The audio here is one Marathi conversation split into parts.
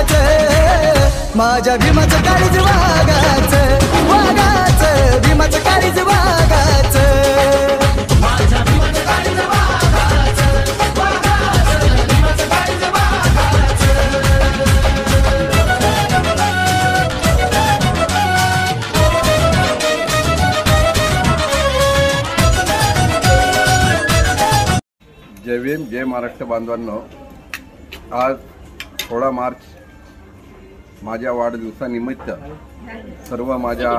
वाघाचं, माझ्या भीमाचं काळीज वाघाचं, वाघाचं भीमाचं काळीज वाघाचं, माझ्या भीमाचं काळीज वाघाचं, वाघाचं भीमाचं काळीज वाघाचं. जय भीम, जय महाराष्ट्र बांधवांनो. आज 16 मार्च माझ्या वाढदिवसानिमित्त सर्व माझ्या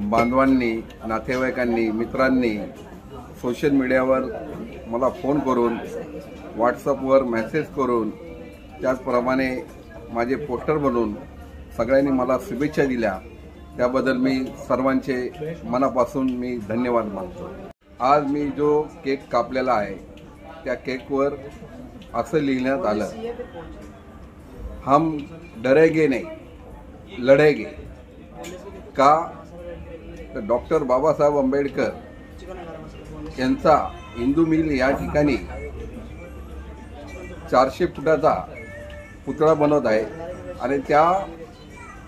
बांधवांनी, नातेवाईकांनी, मित्रांनी सोशल मीडियावर मला फोन करून, व्हॉट्सअपवर मेसेज करून, त्याचप्रमाणे माझे पोस्टर बनवून सगळ्यांनी मला शुभेच्छा दिल्या. त्याबद्दल मी सर्वांचे मनापासून मी धन्यवाद मानतो. आज मी जो केक कापलेला आहे त्या केकवर असं लिहिण्यात आलं, हम डरेगे नहीं लढेगे. का तर डॉक्टर बाबासाहेब आंबेडकर यांचा हिंदू मिल या ठिकाणी 400 फुटाचा पुतळा बनवत आहे आणि त्या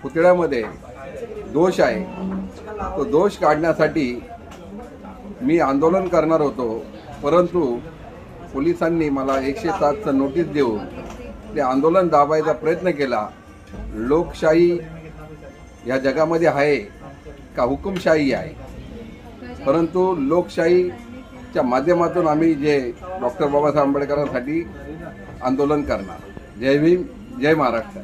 पुतळ्यामध्ये दोष आहे. तो दोष काढण्यासाठी मी आंदोलन करणार होतो, परंतु पोलिसांनी मला 107चं नोटीस देऊन ते आंदोलन दाबायचा प्रयत्न केला. लोकशाही या जगामध्ये आहे का हुकुमशाही आहे? परंतु लोकशाहीच्या माध्यमातून आम्ही जे डॉक्टर बाबासाहेब आंबेडकरांसाठी आंदोलन करणार. जय भीम, जय महाराष्ट्र.